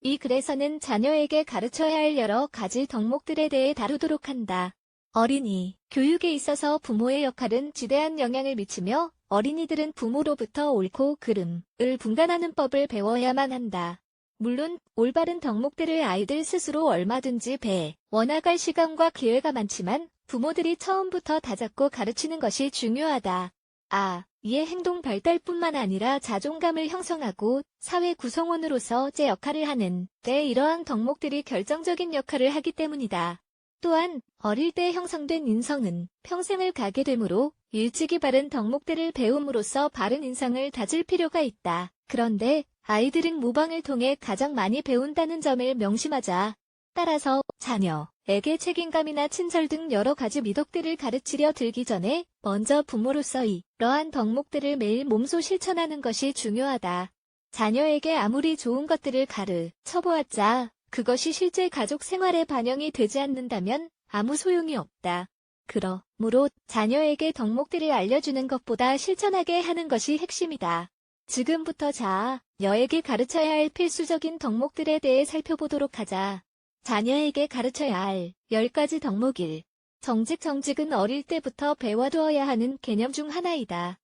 이 글에서는 자녀에게 가르쳐야 할 여러 가지 덕목들에 대해 다루도록 한다. 어린이 교육에 있어서 부모의 역할은 지대한 영향을 미치며 어린이들은 부모로부터 옳고 그름을 분간하는 법을 배워야만 한다. 물론 올바른 덕목들을 아이들 스스로 얼마든지 배워나갈 시간과 기회가 많지만 부모들이 처음부터 다잡고 가르치는 것이 중요하다. 이의 행동 발달뿐만 아니라 자존감을 형성하고 사회 구성원으로서 제 역할을 하는 데 이러한 덕목들이 결정적인 역할을 하기 때문이다. 또한 어릴 때 형성된 인성은 평생을 가게 되므로 일찍이 바른 덕목들을 배움으로써 바른 인성을 다질 필요가 있다. 그런데 아이들은 모방을 통해 가장 많이 배운다는 점을 명심하자. 따라서 자녀에게 책임감이나 친절 등 여러 가지 미덕들을 가르치려 들기 전에 먼저 부모로서 이러한 덕목들을 매일 몸소 실천하는 것이 중요하다. 자녀에게 아무리 좋은 것들을 가르쳐보았자 그것이 실제 가족 생활에 반영이 되지 않는다면 아무 소용이 없다. 그러므로 자녀에게 덕목들을 알려주는 것보다 실천하게 하는 것이 핵심이다. 지금부터 자녀에게 가르쳐야 할 필수적인 덕목들에 대해 살펴보도록 하자. 자녀에게 가르쳐야 할 10가지 덕목 1. 정직은 어릴 때부터 배워두어야 하는 개념 중 하나이다.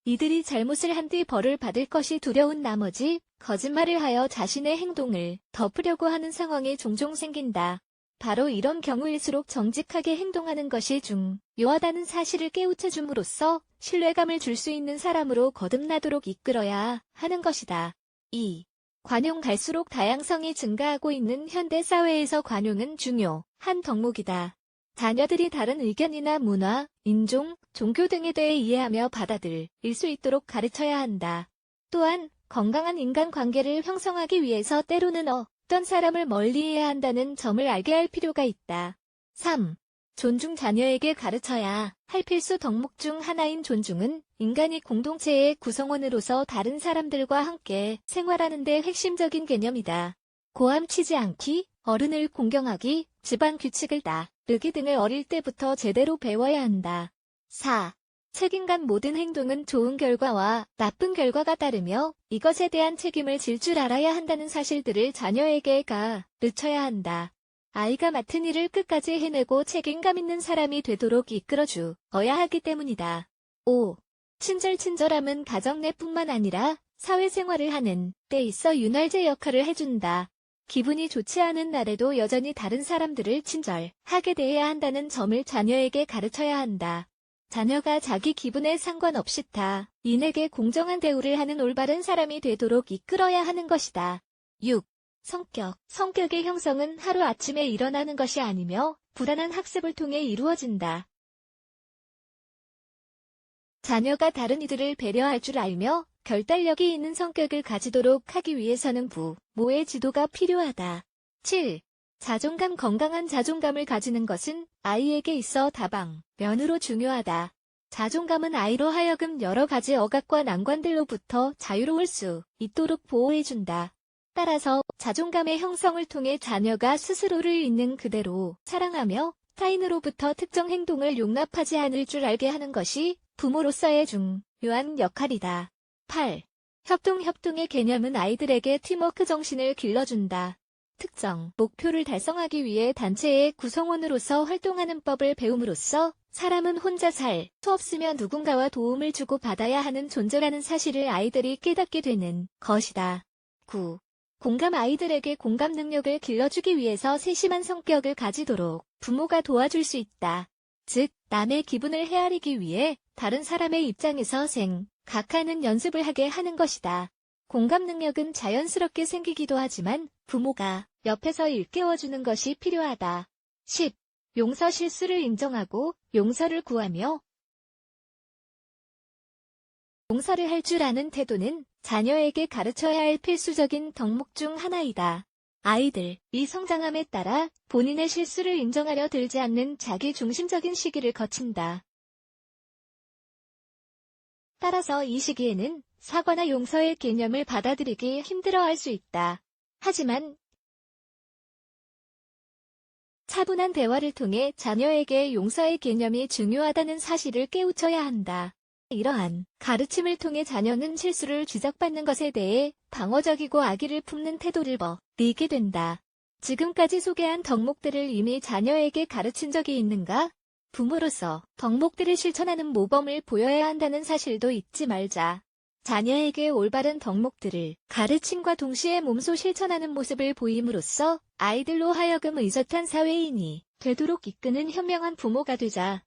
이들이 잘못을 한 뒤 벌을 받을 것이 두려운 나머지 거짓말을 하여 자신의 행동을 덮으려고 하는 상황이 종종 생긴다. 바로 이런 경우일수록 정직하게 행동하는 것이 중요하다는 사실을 깨우쳐 줌으로써 신뢰감을 줄 수 있는 사람으로 거듭나도록 이끌어야 하는 것이다. 2. 관용 갈수록 다양성이 증가하고 있는 현대 사회에서 관용은 중요한 덕목이다. 자녀들이 다른 의견이나 문화, 인종, 종교 등에 대해 이해하며 받아들일 수 있도록 가르쳐야 한다. 또한 건강한 인간관계를 형성하기 위해서 때로는 어떤 사람을 멀리해야 한다는 점을 알게 할 필요가 있다. 3. 존중 자녀에게 가르쳐야 할 필수 덕목 중 하나인 존중은 인간이 공동체의 구성원으로서 다른 사람들과 함께 생활하는 데 핵심적인 개념이다. 고함치지 않기, 어른을 공경하기, 집안 규칙을 따르기 등을 어릴 때부터 제대로 배워야 한다. 4. 책임감 모든 행동은 좋은 결과와 나쁜 결과가 따르며 이것에 대한 책임을 질 줄 알아야 한다는 사실들을 자녀에게 가르쳐야 한다. 아이가 맡은 일을 끝까지 해내고 책임감 있는 사람이 되도록 이끌어주어야 하기 때문이다. 5. 친절함은 가정 내뿐만 아니라 사회생활을 하는 데 있어 윤활제 역할을 해준다. 기분이 좋지 않은 날에도 여전히 다른 사람들을 친절하게 대해야 한다는 점을 자녀에게 가르쳐야 한다. 자녀가 자기 기분에 상관없이 타인에게 공정한 대우를 하는 올바른 사람이 되도록 이끌어야 하는 것이다. 6. 성격의 형성은 하루아침에 일어나는 것이 아니며 부단한 학습을 통해 이루어진다. 자녀가 다른 이들을 배려할 줄 알며 결단력이 있는 성격을 가지도록 하기 위해서는 부모의 지도가 필요하다. 7. 건강한 자존감을 가지는 것은 아이에게 있어 다방면으로 중요하다. 자존감은 아이로 하여금 여러 가지 억압과 난관들로부터 자유로울 수 있도록 보호해준다. 따라서 자존감의 형성을 통해 자녀가 스스로를 있는 그대로 사랑하며 타인으로부터 특정 행동을 용납하지 않을 줄 알게 하는 것이 부모로서의 중요한 역할이다. 8. 협동의 개념은 아이들에게 팀워크 정신을 길러준다. 특정 목표를 달성하기 위해 단체의 구성원으로서 활동하는 법을 배움으로써 사람은 혼자 살 수 없으며 누군가와 도움을 주고 받아야 하는 존재라는 사실을 아이들이 깨닫게 되는 것이다. 9. 아이들에게 공감 능력을 길러주기 위해서 세심한 성격을 가지도록 부모가 도와줄 수 있다. 즉, 남의 기분을 헤아리기 위해 다른 사람의 입장에서 생각하는 연습을 하게 하는 것이다. 공감 능력은 자연스럽게 생기기도 하지만 부모가 옆에서 일깨워주는 것이 필요하다. 10. 실수를 인정하고 용서를 구하며 용서를 할 줄 아는 태도는 자녀에게 가르쳐야 할 필수적인 덕목 중 하나이다. 아이들이 성장함에 따라 본인의 실수를 인정하려 들지 않는 자기중심적인 시기를 거친다. 따라서 이 시기에는 사과나 용서의 개념을 받아들이기 힘들어할 수 있다. 하지만 차분한 대화를 통해 자녀에게 용서의 개념이 중요하다는 사실을 깨우쳐야 한다. 이러한 가르침을 통해 자녀는 실수를 지적받는 것에 대해 방어적이고 악의를 품는 태도를 버리게 된다. 지금까지 소개한 덕목들을 이미 자녀에게 가르친 적이 있는가? 부모로서 덕목들을 실천하는 모범을 보여야 한다는 사실도 잊지 말자. 자녀에게 올바른 덕목들을 가르침과 동시에 몸소 실천하는 모습을 보임으로써 아이들로 하여금 의젓한 사회인이 되도록 이끄는 현명한 부모가 되자.